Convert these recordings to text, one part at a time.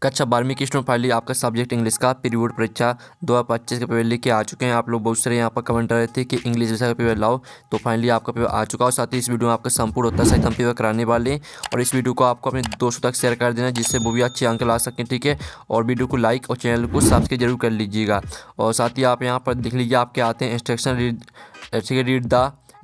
कक्षा 12वीं की स्टूडेंट फाइनली आपका सब्जेक्ट इंग्लिश का प्री बोर्ड परीक्षा 2025 का पेपर लेके आ चुके हैं। आप लोग बहुत सारे यहाँ पर कमेंट कर रहे थे कि इंग्लिश विषय का पेपर लाओ, तो फाइनली आपका पेपर आ चुका है। और साथ ही इस वीडियो में आपका संपूर्ण होता है हम पेपर कराने वाले हैं और इस वीडियो को आपको अपने दोस्तों तक शेयर कर देना जिससे वो भी अच्छे अंक ला सकें, ठीक है। और वीडियो को लाइक और चैनल को सब्सक्राइब जरूर कर लीजिएगा। और साथ ही आप यहाँ पर देख लीजिए आपके आते हैं instruction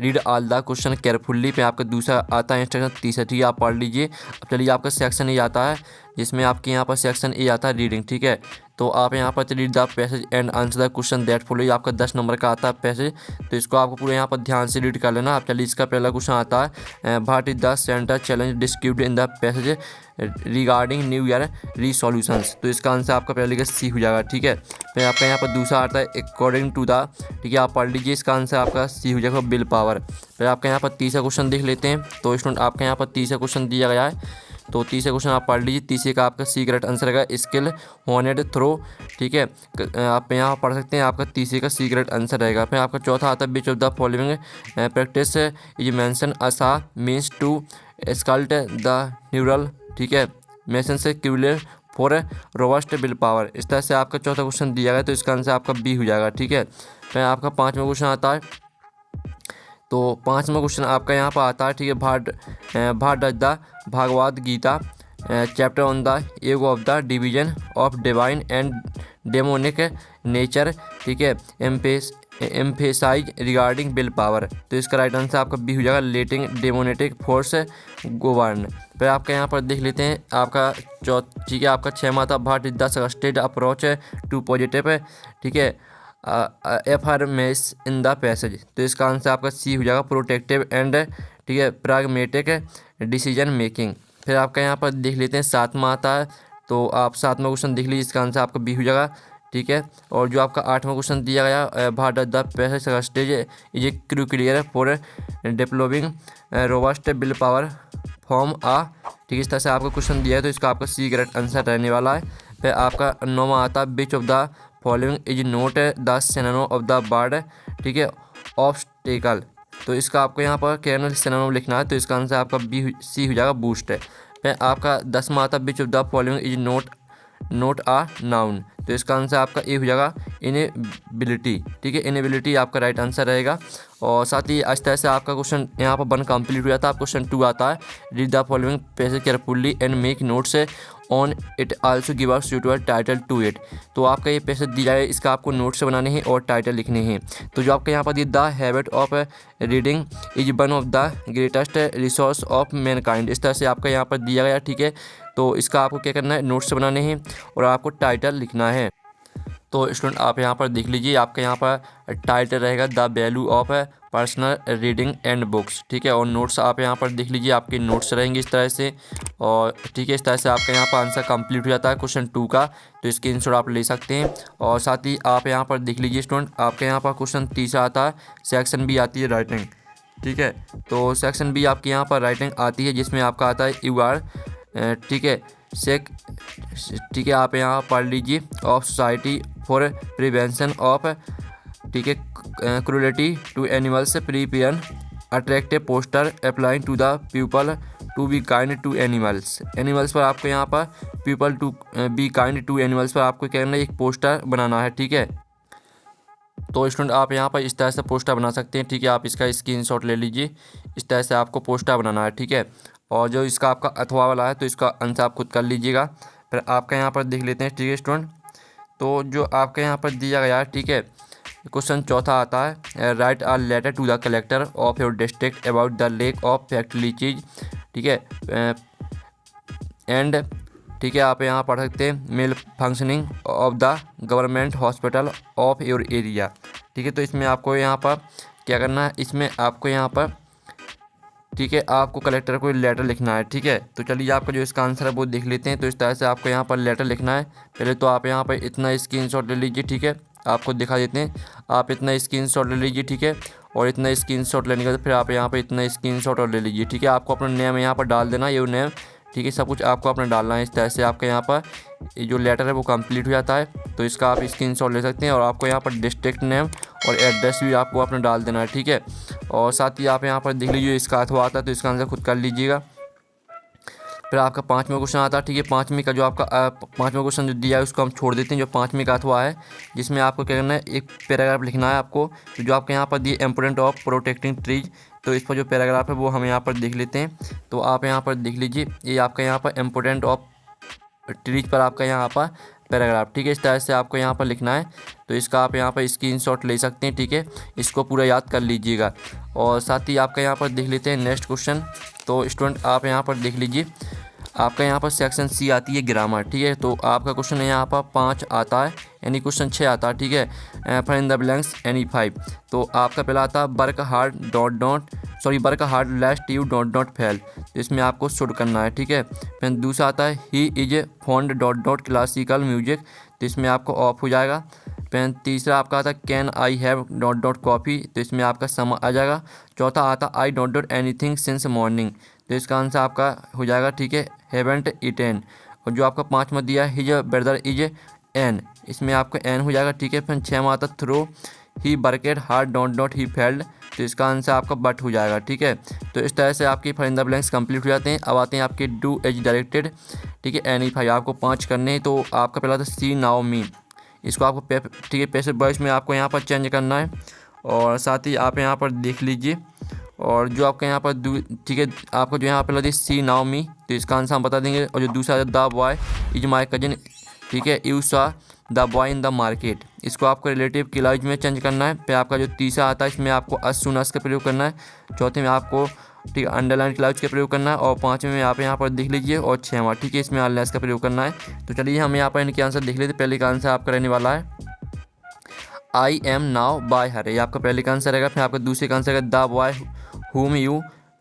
read all the question carefully पे आपका दूसरा आता है इंस्ट्रक्शन, तीसरा, ठीक है, आप पढ़ लीजिए। अब चलिए आपका सेक्शन ए आता है जिसमें आपके यहाँ पर सेक्शन ए आता है रीडिंग, ठीक है। तो आप यहाँ पर read the passage and answer the question that follow, आपका 10 नंबर का आता है पैसेज, तो इसको आपको पूरे यहाँ पर ध्यान से रीड कर लेना। अब चलिए इसका पहला क्वेश्चन आता है what is the centre challenge described in the passage regarding new year resolutions, तो इसका आंसर आपका पहले का सी हो जाएगा, ठीक है। फिर आपका यहाँ पर दूसरा आता है अकॉर्डिंग टू द, ठीक है, आप पढ़ लीजिए, इसका आंसर आपका सी हो जाएगा विल पावर। फिर आपका यहाँ पर तीसरा क्वेश्चन देख लेते हैं। तो स्टूडेंट आपका यहाँ पर तीसरा क्वेश्चन दिया गया है, तो तीसरा क्वेश्चन आप पढ़ लीजिए। तीसरे का आपका सी करेक्ट आंसर रहेगा स्किल होनेड थ्रो, ठीक है, आप यहाँ पढ़ सकते हैं, आपका तीसरे का सी करेक्ट आंसर रहेगा। फिर आपका चौथा आता है which of the following practice is mention as a means to sculpt the neural, ठीक है, मेंशन से क्यूलर फॉर रोबस्ट विल पावर। इस तरह से आपका चौथा क्वेश्चन दिया गया, तो इसका आंसर आपका बी हो जाएगा, ठीक है। फिर आपका पाँचवा क्वेश्चन आता है, तो पाँचवा क्वेश्चन आपका यहाँ पर आता है, ठीक है, what does the Bhagavad Gita chapter on the ego of the division of divine and demonic nature, ठीक है, एम्फेसाइज रिगार्डिंग विल पावर, तो इसका राइट आंसर आपका बी हो जाएगा लेटिंग डेमोनेटिक फोर्स गोवर्न। फिर आपका यहाँ पर देख लेते हैं आपका ठीक है, आपका छः माता what is the suggested approach to positive, ठीक है, एफर्मेस इन द पैसेज, तो इसका आंसर आपका सी हो जाएगा प्रोटेक्टिव एंड, ठीक है, प्राग्मेटिक डिसीजन मेकिंग। फिर आपका यहाँ पर देख लेते हैं सातवां आता है, तो आप सातवां क्वेश्चन देख लीजिए, इसका आंसर आपका बी हो जाएगा, ठीक है। और जो आपका आठवां क्वेश्चन दिया गया what the passage states is clear for developing robust will power form uh, ठीक है, इस तरह से आपका क्वेश्चन दिया है, तो इसका आपका सी करेक्ट आंसर रहने वाला है। फिर आपका नौवां आता है which of the following is not the synonym of the word, ठीक है, ऑब्स्टेकल, तो इसका आपको यहाँ पर कैरनल सिनोनिम लिखना है, तो इसका आंसर आपका बी सी हो जाएगा बूस्ट है। फिर आपका 10वां आता है which of the following is not a noun, तो इसका आंसर आपका ए हो जाएगा इनेबिलिटी, ठीक है, इनेबिलिटी आपका राइट आंसर रहेगा। और साथ ही इस तरह से आपका क्वेश्चन यहाँ पर 1 कंप्लीट हो जाता है। क्वेश्चन 2 आता है read the following passage carefully and make notes on it also give a suitable title to it, तो आपका ये पैसेज दिया है, इसका आपको नोट्स बनाने हैं और टाइटल लिखने हैं। तो जो आपका यहाँ पर दिया the habit of reading is one of the greatest resource of Mankind, इस तरह से आपका यहाँ पर दिया गया, ठीक है। तो इसका आपको क्या करना है, नोट्स बनाने हैं और आपको टाइटल लिखना है। तो स्टूडेंट आप यहाँ पर देख लीजिए, आपका यहाँ पर टाइटल रहेगा the value of personal reading and books, ठीक है। और नोट्स आप यहाँ पर देख लीजिए, आपके नोट्स रहेंगे इस तरह से, और ठीक है, इस तरह से आपका यहाँ पर आंसर कंप्लीट हो जाता है क्वेश्चन 2 का, तो स्क्रीनशॉट आप ले सकते हैं। और साथ ही आप यहाँ पर देख लीजिए स्टूडेंट, आपके यहाँ पर क्वेश्चन 3 आता है सेक्शन बी आती है राइटिंग, ठीक है। तो सेक्शन बी आपके यहाँ पर राइटिंग आती है जिसमें आपका आता है यू आर, ठीक है, ठीक है, आप यहाँ पढ़ लीजिए of society for prevention of, ठीक है, cruelty to animals prepare attractive poster appealing to the people to be kind to animals, animals पर आपको यहाँ पर people to be kind to animals पर आपको क्या करना है, एक पोस्टर बनाना है, ठीक है। तो स्टूडेंट आप यहाँ पर इस तरह से पोस्टर बना सकते हैं, ठीक है, आप इसका स्क्रीनशॉट ले लीजिए, इस तरह से आपको पोस्टर बनाना है, ठीक है। और जो इसका आपका अथवा वाला है, तो इसका आंसर आप खुद कर लीजिएगा। फिर आपका यहाँ पर देख लेते हैं, ठीक है स्टूडेंट, तो जो आपका यहाँ पर दिया गया है, ठीक है, क्वेश्चन 4 आता है write a letter to the collector of your district about the lack of factory चीज, ठीक है, एंड, ठीक है, आप यहाँ पढ़ सकते हैं malfunctioning of the government hospital of your area, ठीक है। तो इसमें आपको यहाँ पर क्या करना है, इसमें आपको यहाँ पर, ठीक है, आपको कलेक्टर को लेटर लिखना है, ठीक है। तो चलिए आपका जो इसका आंसर है वो देख लेते हैं। तो इस तरह से आपको यहाँ पर लेटर लिखना है। पहले तो आप यहाँ पर इतना स्क्रीनशॉट ले लीजिए, ठीक है, आपको दिखा देते हैं, आप इतना स्क्रीनशॉट ले लीजिए, ठीक है। और इतना स्क्रीनशॉट लेने के बाद फिर आप यहाँ पर इतना स्क्रीनशॉट और ले लीजिए, ठीक है। आपको अपना नेम यहाँ पर डाल देना, ये नेम, ठीक है, सब कुछ आपको अपना डालना है। इस तरह से आपका यहाँ पर जो लेटर है वो कंप्लीट हो जाता है। तो इसका आप स्क्रीनशॉट ले सकते हैं और आपको यहाँ पर डिस्ट्रिक्ट नेम और एड्रेस भी आपको अपना डाल देना है, ठीक है। और साथ ही आप यहाँ पर देख लीजिए इसका अथवा आता है, तो इसका आंसर खुद कर लीजिएगा। फिर आपका पाँचवा क्वेश्चन आता है, ठीक है। पाँचवीं का जो आपका पाँचवा क्वेश्चन जो दिया है उसको हम छोड़ देते हैं। जो पाँचवीं का अथवा है जिसमें आपको क्या करना है, एक पैराग्राफ लिखना है आपको। तो जो आपके यहाँ पर दिए इम्पोर्टेंट ऑफ प्रोटेक्टिंग ट्रीज, तो इस पर जो पैराग्राफ है वो हम यहाँ पर देख लेते हैं। तो आप यहाँ पर देख लीजिए, ये आपका यहाँ पर इम्पोर्टेंट ऑफ ट्रीज पर आपका यहाँ पर पैराग्राफ, ठीक है। इस तरह से आपको यहाँ पर लिखना है। तो इसका आप यहाँ पर स्क्रीनशॉट ले सकते हैं, ठीक है। इसको पूरा याद कर लीजिएगा। और साथ ही आपका यहाँ पर देख लेते हैं नेक्स्ट क्वेश्चन। तो स्टूडेंट आप यहाँ पर देख लीजिए, आपका यहाँ पर सेक्शन सी आती है ग्रामर, ठीक है। तो आपका क्वेश्चन यहाँ पर 5 आता है, यानी क्वेश्चन 6 आता है, ठीक है। फिर इन द ब्लैंक्स एनी 5। तो आपका पहला आता है work hard work hard लेस्ट U dot fail. तो इसमें आपको शुड करना है, ठीक है। फिर दूसरा आता है he is fond dot classical music. तो इसमें आपको ऑफ हो जाएगा। फिर तीसरा आपका आता है can I have dot coffee. तो इसमें आपका सम आ जाएगा। चौथा आता I dot anything since morning. तो इसका आंसर आपका हो जाएगा, ठीक है, हैवेंट ईटेन। और जो आपका पाँचवा दिया है हिज ब्रदर इज एन, इसमें आपका एन हो जाएगा, ठीक है। फिर छः आता throw he वर्केड hard dot he failed. तो इसका आंसर आपका बट हो जाएगा, ठीक है। तो इस तरह से आपकी fill in the blanks complete हो जाते हैं। अब आते हैं आपके डू एज डायरेक्टेड, ठीक है, एनी 5 आपको 5 करने हैं। तो आपका पहला था सी नाउ मी, इसको आपको ठीक है पैसिव वॉइस में आपको यहाँ पर चेंज करना है। और साथ ही आप यहाँ पर देख लीजिए। और जो आपका यहाँ पर ठीक है, आपको जो यहाँ पर लगी सी नाउ मी, तो इसका आंसर हम बता देंगे। और जो दूसरा the boy is my cousin, ठीक है, यू सा the boy in the market, इसको आपको रिलेटिव क्लॉज में चेंज करना है। फिर आपका जो तीसरा आता है इसमें आपको अस सुन अस का प्रयोग करना है। चौथे में आपको ठीक है अंडरलाइन क्लॉज का प्रयोग करना है। और पाँचवें में आप यहाँ पर देख लीजिए। और छठवां, ठीक है, इसमें अनलेस का प्रयोग करना है। तो चलिए हम यहाँ पर इनके आंसर देख लेते। पहले का आंसर आपका रहने वाला है आई एम नाउ बाय हर, ये आपका पहले का आंसर रहेगा। फिर आपका दूसरे का आंसर है the boy whom you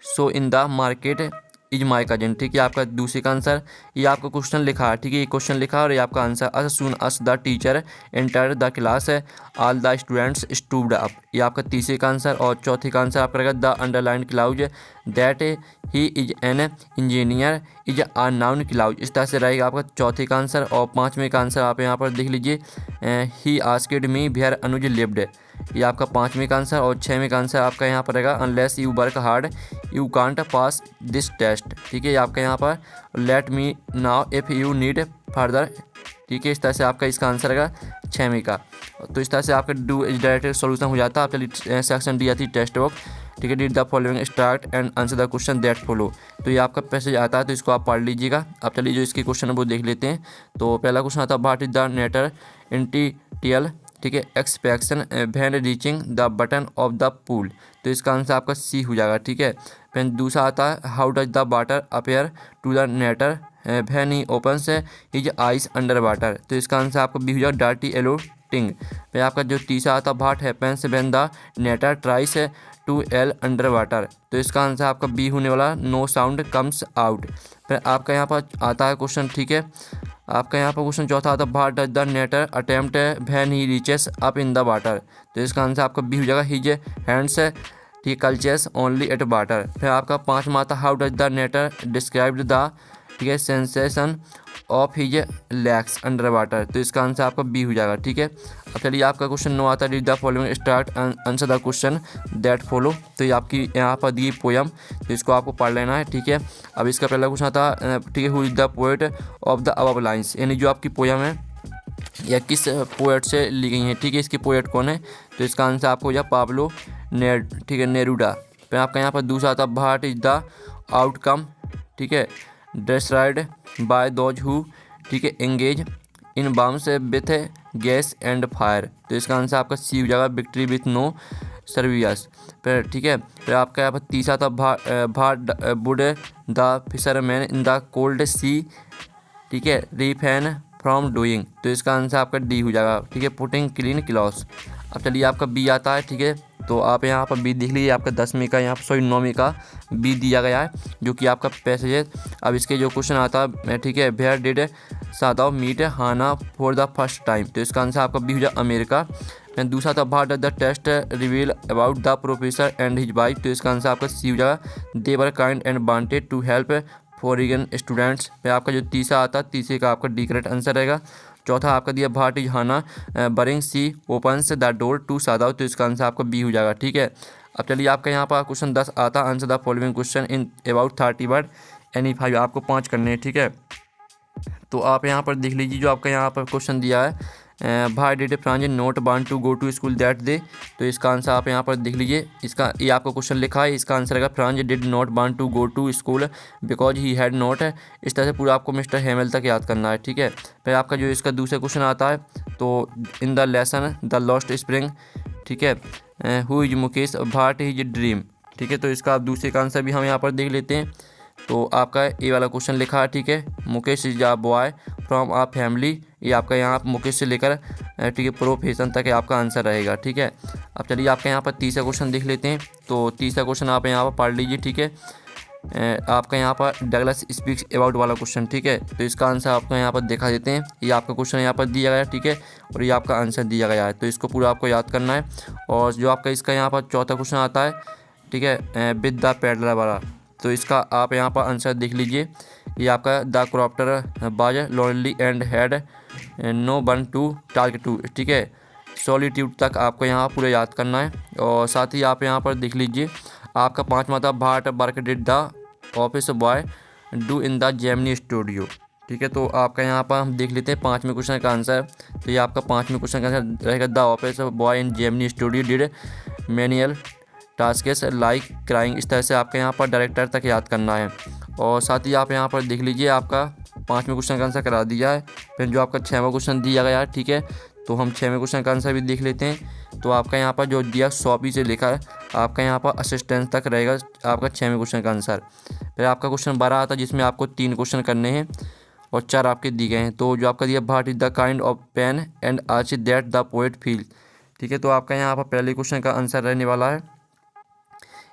saw in the market is my cousin, ठीक है, आपका दूसरे का आंसर। ये आपका क्वेश्चन लिखा है, ठीक है, ये क्वेश्चन लिखा है और ये आपका answer as soon as the teacher enter the class है all the students stood up, ये आपका तीसरे का आंसर। और चौथे का आंसर आपका रहेगा the underlined clause that he is an engineer is a noun clause, इस तरह से रहेगा आपका चौथे का आंसर। और पाँचवें का आंसर आप यहाँ पर देख लीजिए he asked me where Anuj lived, ये आपका पाँचवें का आंसर। और छठवें का आंसर आपका यहाँ पर रहेगा unless you work hard you can't pass this test, ठीक है, आपका यहाँ पर let me now if you need further, ठीक है, इस तरह से आपका इसका आंसर रहेगा छठवें का। तो इस तरह से आपका डू इज डायरेक्टेड सॉल्यूशन हो जाता है। आप चलिए सेक्शन डी आती है टेस्ट वर्क, ठीक है, read the following start and answer the question that follow. तो ये आपका पैसेज आता है, तो इसको आप पढ़ लीजिएगा। अब चलिए जो इसके क्वेश्चन है वो देख लेते हैं। तो पहला क्वेश्चन आता है what is the narrator initial, ठीक है, expectation when reaching the button of the pool, तो इसका आंसर आपका सी हो जाएगा, ठीक है। फिर दूसरा आता है how does the water appear to the narrator when he opens his eyes under water, तो इसका आंसर आपका बी हो जाएगा डार्टी एलो टिंग। फिर आपका जो तीसरा आता है what happens when the narrator tries to yell under water, तो इसका आंसर आपका बी होने वाला नो साउंड कम्स आउट। फिर आपका यहाँ पर आता है क्वेश्चन, ठीक है, आपका यहाँ पर क्वेश्चन चौथा आता है what does the narrator attempt when he reaches up in the water, तो इसका आंसर आपका बी हो जाएगा हिज हैंड्स ठीक कल्चर्स ओनली एट वाटर। फिर आपका पाँचवा आता how does the narrator describe the, ठीक है, sensation of his legs under water, तो इसका आंसर आपका बी हो जाएगा, ठीक है। अब चलिए आपका क्वेश्चन 9 आता है read the following start answer the question that follow, तो ये आपकी यहाँ पर दी पोयम, तो इसको आपको पढ़ लेना है, ठीक है। अब इसका पहला क्वेश्चन आता है, ठीक है, who is the poet of the above lines, यानी जो आपकी पोयम है या किस पोएट से ली गई है, ठीक है, इसकी पोएट कौन है, तो इसका आंसर आपको हो जाए पाब्लो ठीक है नेरूडा। फिर आपका यहाँ पर दूसरा आता है व्हाट इज द आउटकम, ठीक है, डिसाइड बाय दोज हु, ठीक है, engage in balms with gas and fire, तो इसका आंसर आपका सी हो जाएगा विक्ट्री विथ नो सर्वियस। फिर ठीक है, फिर आपका यहाँ पर तीसरा था would the fisherman in the cold sea, ठीक है, रिफैन फ्रॉम डूइंग, तो इसका आंसर आपका डी हो जाएगा, ठीक है, पुटिंग क्लीन क्लॉथ। अब चलिए आपका बी आता है, ठीक है, तो आप यहाँ पर बी देख लीजिए, आपका 10वीं का यहाँ पर 9वीं का बी दिया गया है जो कि आपका पैसेज है। अब इसके जो क्वेश्चन आता है, ठीक है, where did Sadao meet Hana for the first time, तो इसका आंसर आपका बी हो जाए अमेरिका। फिर दूसरा था what does the test reveal about the professor and his wife, तो इसका आंसर आपका सी हो जाएगा they were kind and wanted to help foreign students. फिर आपका जो तीसरा आता है, तीसरे का आपका डी करेक्ट आंसर रहेगा। चौथा आपका दिया what is Hana bearing she opens the door to Sadao, तो इसका आंसर आपका बी हो जाएगा, ठीक है। अब चलिए आपका यहाँ पर क्वेश्चन 10 आता है answer the following question in about 30 word, any 5 आपको 5 करने हैं, ठीक है। तो आप यहाँ पर देख लीजिए जो आपका यहाँ पर क्वेश्चन दिया है, why did Franz not want to go to school that day. तो इसका आंसर आप यहाँ पर देख लीजिए, इसका ये आपका क्वेश्चन लिखा है, इसका आंसर है Franz did not want to go to school because he had not. इस तरह से पूरा आपको मिस्टर हेमल तक याद करना है, ठीक है। फिर आपका जो इसका दूसरा क्वेश्चन आता है, तो in the lesson the lost spring, ठीक है, हु इज मुकेश भाट इज ड्रीम, ठीक है। तो इसका आप दूसरे का आंसर भी हम यहाँ पर देख लेते हैं। तो आपका ये वाला क्वेश्चन लिखा है, ठीक है, Mukesh is a boy from a family. ये आपका यहाँ मुकेश से लेकर ठीक है प्रोफेशन तक आपका आंसर रहेगा, ठीक है। अब चलिए आपका यहाँ पर तीसरा क्वेश्चन देख लेते हैं। तो तीसरा क्वेश्चन आप यहाँ पर पढ़ लीजिए, ठीक है। आपका यहाँ पर डगलस स्पीक्स अबाउट वाला क्वेश्चन, ठीक है। तो इसका आंसर आपको यहाँ पर दिखा देते हैं। ये आपका क्वेश्चन यहाँ पर दिया गया है, ठीक है, और ये आपका आंसर दिया गया है। तो इसको पूरा आपको याद करना है। और जो आपका इसका यहाँ पर चौथा क्वेश्चन आता है, ठीक है, विद द पैडलर वाला। तो इसका आप यहाँ पर आंसर देख लीजिए। ये आपका the crofter was lonely and had no one to target to, ठीक है। सॉलिट्यूड तक आपको यहाँ पूरा याद करना है। और साथ ही आप यहाँ पर देख लीजिए आपका पाँचवा था what work did the office boy do in the Gemini studio, ठीक है। तो आपका यहाँ पर हम देख लेते हैं पाँचवें क्वेश्चन का आंसर। तो ये आपका पाँचवें क्वेश्चन का आंसर रहेगा the office boy in Gemini studio did manual tasks like crying. इस तरह से आपके यहाँ पर डायरेक्टर तक याद करना है। और साथ ही आप यहाँ पर देख लीजिए आपका पाँचवें क्वेश्चन का आंसर करा दिया है। फिर जो आपका छठवां क्वेश्चन दिया गया है, ठीक है, तो हम छठवें क्वेश्चन का आंसर भी देख लेते हैं। तो आपका यहाँ पर जो दिया सॉपी से लिखा है, आपका यहाँ पर असिस्टेंस तक रहेगा आपका छठवें क्वेश्चन का आंसर। फिर आपका क्वेश्चन 12 आता है जिसमें आपको 3 क्वेश्चन करने हैं और 4 आपके दिए गए हैं। तो जो आपका दिया what is the kind of pain and arch that the poet feel, ठीक है। तो आपका यहाँ पर पहले क्वेश्चन का आंसर रहने वाला है।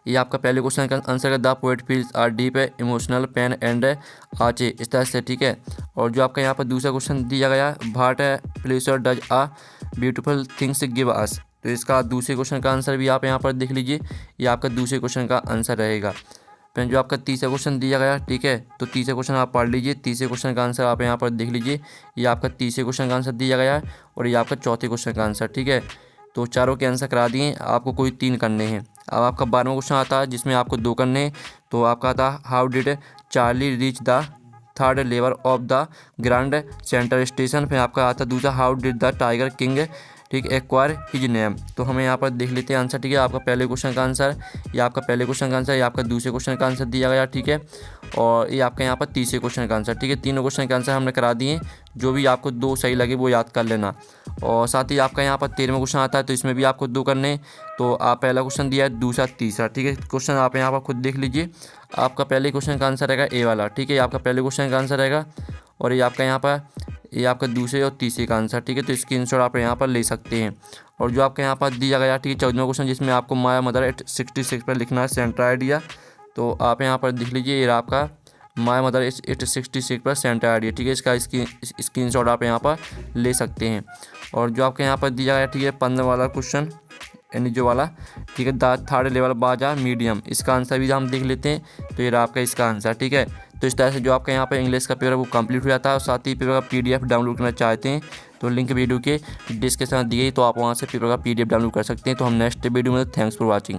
ये आपका पहले क्वेश्चन का आंसर है the poet feels are deep emotional pain and ache, इस तरह से, ठीक है। और जो आपका यहाँ पर दूसरा क्वेश्चन दिया गया है, what pleasure does a beautiful things give us. तो इसका दूसरे क्वेश्चन का आंसर भी आप यहाँ पर देख लीजिए। ये आपका दूसरे क्वेश्चन का आंसर रहेगा। फिर जो आपका तीसरा क्वेश्चन दिया गया, ठीक है, तो तीसरा क्वेश्चन आप पढ़ लीजिए। तीसरे क्वेश्चन का आंसर आप यहाँ पर देख लीजिए। ये आपका तीसरे क्वेश्चन का आंसर दिया गया है और ये आपका चौथे क्वेश्चन का आंसर, ठीक है। तो चारों के आंसर करा दिए, आपको कोई 3 करने हैं। अब आपका 12वां क्वेश्चन आता है जिसमें आपको 2 करने हैं। तो आपका आता how did Charlie reach the 3rd level of the grand centre station. फिर आपका आता दूसरा how did the tiger king, ठीक, एक्वायर हिज नेम। तो हमें यहाँ पर देख लेते हैं आंसर, ठीक है। आपका पहले क्वेश्चन का आंसर, ये आपका पहले क्वेश्चन का आंसर, ये आपका दूसरे क्वेश्चन का आंसर दिया गया, ठीक है। और ये आपका यहाँ पर तीसरे क्वेश्चन का आंसर, ठीक है। तीनों क्वेश्चन का आंसर हमने करा दिए। जो भी आपको 2 सही लगे वो याद कर लेना। और साथ ही आपका यहाँ पर 13वां क्वेश्चन आता है, तो इसमें भी आपको 2 करने। तो आप पहला क्वेश्चन दिया है, दूसरा, तीसरा, ठीक है। क्वेश्चन आप यहाँ पर खुद देख लीजिए। आपका पहले क्वेश्चन का आंसर रहेगा ए वाला, ठीक है। आपका पहले क्वेश्चन का आंसर रहेगा और ये आपका यहाँ पर ये आपका दूसरे और तीसरे का आंसर, ठीक है। तो स्क्रीनशॉट आप यहाँ पर ले सकते हैं। और जो आपके यहाँ पर दिया गया, ठीक है, 14वां क्वेश्चन जिसमें आपको माया मदर 66 पर लिखना है सेंटर आइडिया। तो आप यहाँ पर देख लीजिए, ये आपका माया मदर 86 पर सेंटर आइडिया, ठीक है। इसका स्क्रीनशॉट आप यहाँ पर ले सकते हैं। और जो आपके यहाँ पर दिया गया, ठीक है, 15 वाला क्वेश्चन यानी जो वाला, ठीक है, द 3rd लेवल बाजा मीडियम, इसका आंसर भी हम देख लेते हैं। तो ये आपका इसका आंसर, ठीक है। तो इस तरह से जो आपका यहाँ पर इंग्लिश का पेपर वो कंप्लीट हो जाता है। और साथ ही पेपर का PDF डाउनलोड करना चाहते हैं तो लिंक वीडियो के डिस्क्रिप्शन में दी गई, तो आप वहाँ से पेपर का PDF डाउनलोड कर सकते हैं। तो हम नेक्स्ट वीडियो में, थैंक्स फॉर वॉचिंग।